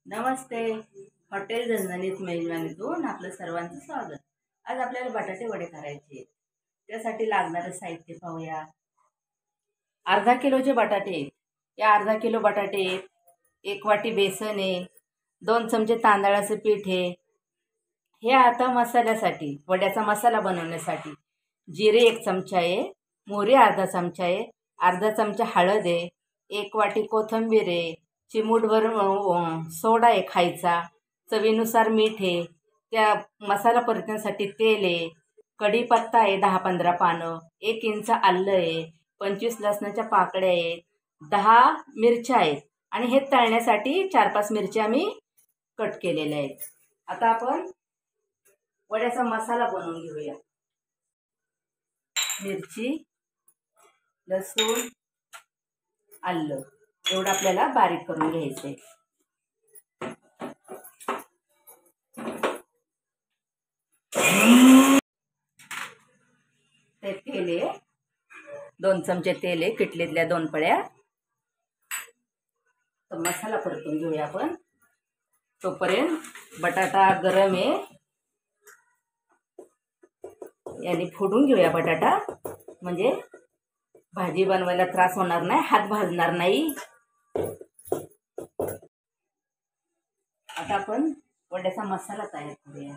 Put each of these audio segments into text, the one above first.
नमस्ते. Hotel झणझणीत मेजवानीतून आपलं सर्वांचं स्वागत. आज आपल्याला बटाटे वडे करायचे. त्यासाठी लागणारं साहित्य पाहूया. अर्धा किलोचे बटाटे. या अर्धा किलो बटाटे, 1 वाटी बेसन आहे, 2 चमचे तांदळाचं पीठ आहे. हे आता मसाल्यासाठी, वड्याचा मसाला बनवण्यासाठी जिरे 1 चमचा आहे, मोहरी अर्धा चमचा आहे, अर्धा चमचा हळद आहे, 1 वाटी कोथिंबीर आहे, चिमूटभर सोडा आहे खायचा, चवीनुसार मीठ आहे, त्या मसाला परतण्यासाठी तेल आहे, कढीपत्ता आहे 10-15 पानं, 1 इंच आलं आहे, 25 लसणाच्या पाकळ्या आहेत, 10 मिरच्या आहेत आणि हे तळण्यासाठी 4-5 मिरच्या मी कट केलेल्या आहेत. आता आपण वड्याचा मसाला बनवून घेऊया. मिरची, लसूण, आलं एवढं आपल्याला बारीक करून घ्यायचंय. ते तेल आहे, 2 चमचे तेल आहे, किटलीतल्या 2 पळ्या. तर मसाला परतून घेऊया आपण. तोपर्यंत बटाटा गरम आहे, याने फोडून घेऊया बटाटा, म्हणजे भाजी बनवायला त्रास होणार नाही, हात भाजणार नाही. आता आपण वड्याचा मसाला तयार करूया.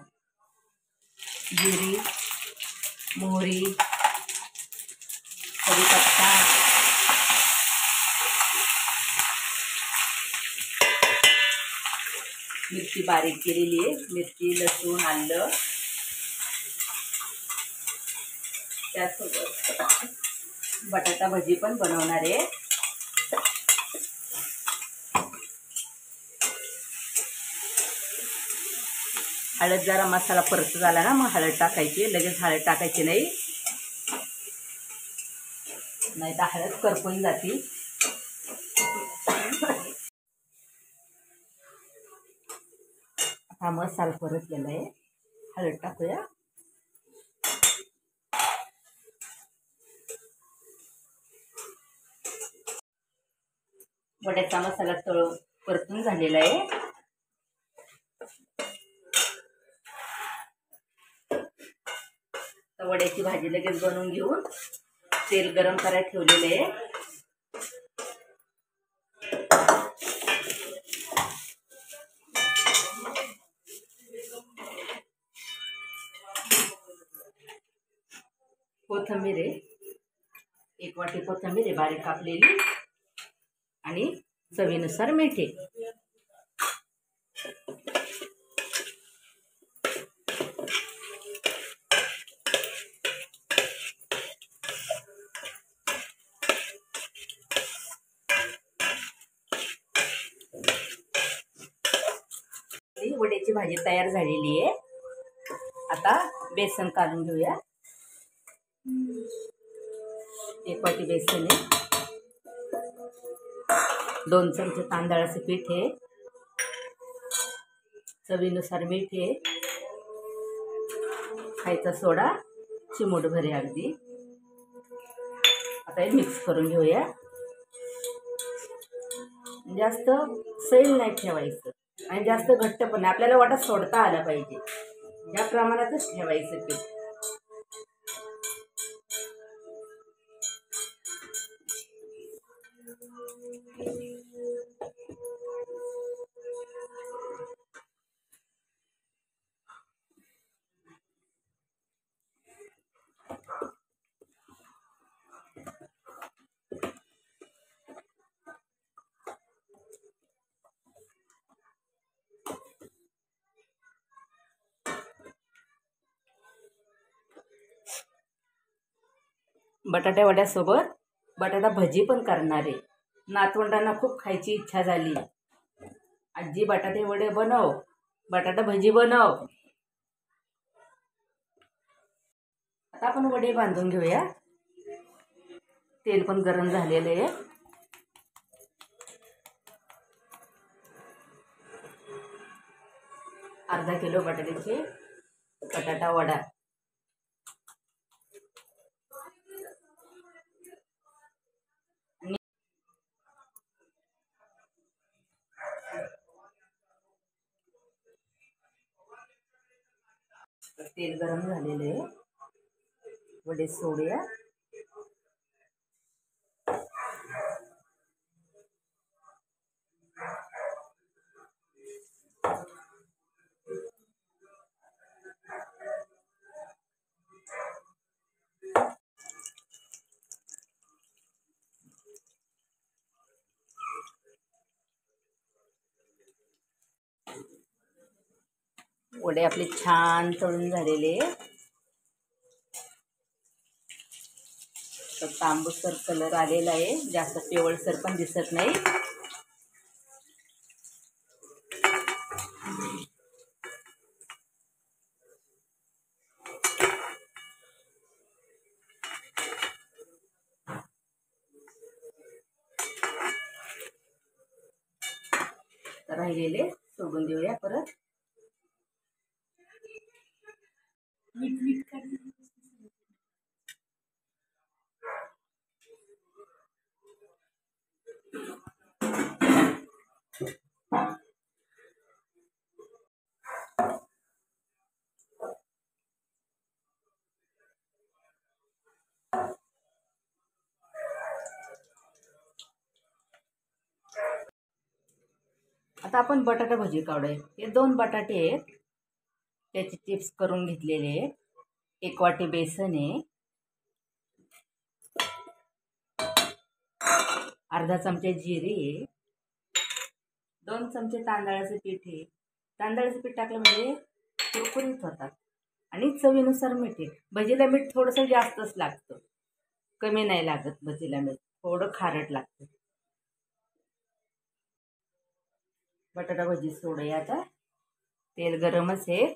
जिरे, मोहरी, कढीपत्ता, मिरची बारीक केलेली आहे, मिरची, लसूण, आलं, त्यासोबत बटाटा भजी पण बनवणार आहे. हळद, जरा मसाला परत झाला ना मग हळद टाकायची, लगेच हळद टाकायची नाही, नाही तर हळद करपून जाते. हा मसाला परतलेला आहे, हळद टाकूया. वड्याचा मसाला परतून झालेला आहे. तर वड्याची भाजी लगेच बनवून घेऊन तेल गरम करायला ठेवलेले आहे. कोथिंबीर आहे, 1 वाटी कोथिंबीर आहे बारीक कापलेली, आणि चवीनुसार मीठ आहे. वड्याची भाजी तयार झालेली आहे. आता बेसन काढून घेऊया. 1 वाटी बेसन आहे, 2 चमचे तांदळाचं पीठ आहे, चवीनुसार मीठ आहे, खायचा सोडा चिमूटभर आहे अगदी. आता हे मिक्स करून घेऊया. जास्त सैल नाही ठेवायचं आणि जास्त घट्ट पण नाही, आपल्याला वाटा सोडता आला पाहिजे, या प्रमाणातच ठेवायचं पीठ. बटाट्या वड्यासोबत बटाटा भजी पण करणार आहे. नातवंडांना खूप खायची इच्छा झाली, आजी बटाटे वडे बनव, बटाटा भजी बनव. आता आपण वडे बांधून घेऊया. तेल पण गरम झालेलं आहे. अर्धा किलो बटाट्याचे बटाटा वडा. तेल गरम झालेले आहे, वडे सोडूया. वडे आपले छान तळून झालेले, तर तांबूसर कलर आलेला आहे, जास्त पिवळसर पण दिसत नाही. राहिलेले सोडून देऊया परत. आता आपण बटाटा भजी काढूया. हे 2 बटाटे आहेत, त्याचे चिप्स करून घेतलेले आहेत. 1 वाटी बेसन आहे, अर्धा चमचा जिरे आहे, 2 चमचे तांदळाचं पीठ आहे. तांदळाचं पीठ टाकलं म्हणजे कुरकुरीत होतात. आणि चवीनुसार मीठ आहे. भजीला मीठ थोडंसं जास्तच लागतं, कमी नाही लागत. भजीला मीठ थोडं खारट लागतं. बटाटा भजी सोडूया आता. तेल गरमच आहे.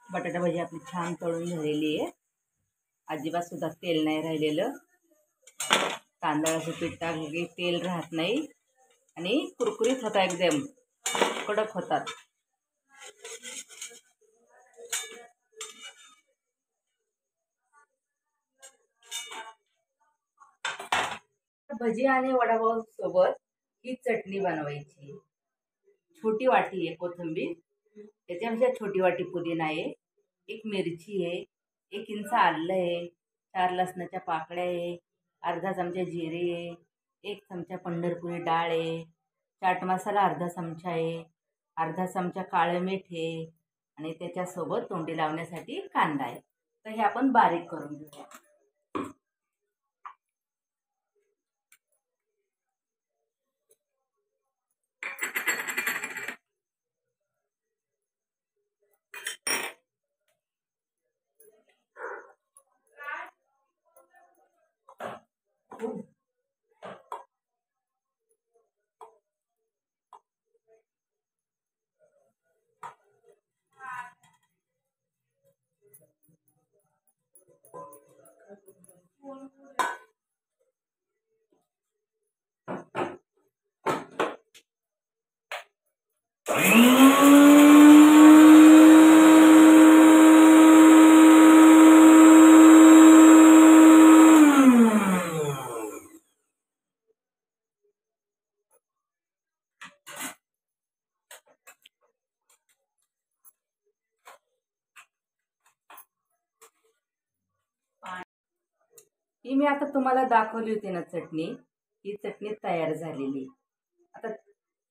बटाटा भजी आपली छान तळून झालेली आहे, अजिबात सुद्धा तेल नाही राहिलेलं. तांदळाचं पीठ टाकलं की तेल राहत नाही आणि कुरकुरीत होतात, एकदम कडक होतात. भजी आणि वडापाव सोबत ही चटणी बनवायची. छोटी वाटी आहे कोथिंबीर, त्याच्यापेक्षा छोटी वाटी पुदिना आहे, 1 मिरची आहे, 1 इंच आलं आहे, 4 लसणाच्या पाकळ्या आहे, अर्धा चमचा जिरे आहे, 1 चमचा पंढरपुरी डाळ आहे, चाट मसाला अर्धा चमचा आहे, अर्धा चमचा काळं मीठ आहे आणि त्याच्यासोबत तोंडी लावण्यासाठी कांदा आहे. तर हे आपण बारीक करून घेऊया. ही मी आता तुम्हाला दाखवली होती ना चटणी, ही चटणी तयार झालेली. आता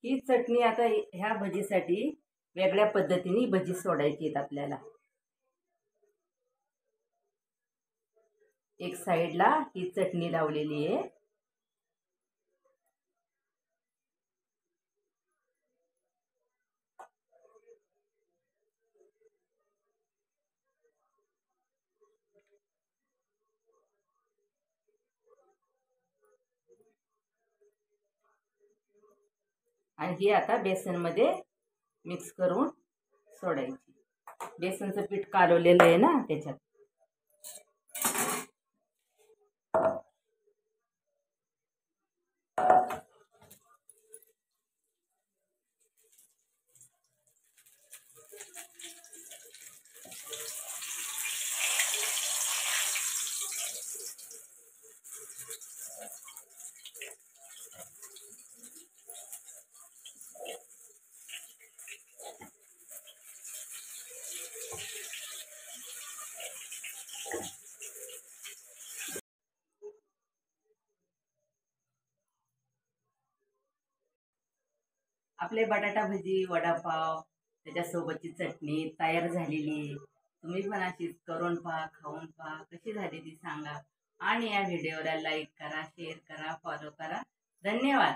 ही चटणी आता ह्या भजीसाठी वेगळ्या पद्धतीने भजी सोडायची आहेत आपल्याला. एक साईडला ही चटणी लावलेली आहे, आणि ही आता बेसनमध्ये मिक्स करून सोडायची. बेसनचं पीठ कालवलेलं आहे ना त्याच्यात. आपले बटाटा भजी, वडापाव, त्याच्यासोबतची चटणी तयार झालेली आहे. तुम्ही पण अशीच करून पहा, खाऊन पहा, कशी झाली ती सांगा. आणि या व्हिडिओला लाईक करा, शेअर करा, फॉलो करा. धन्यवाद.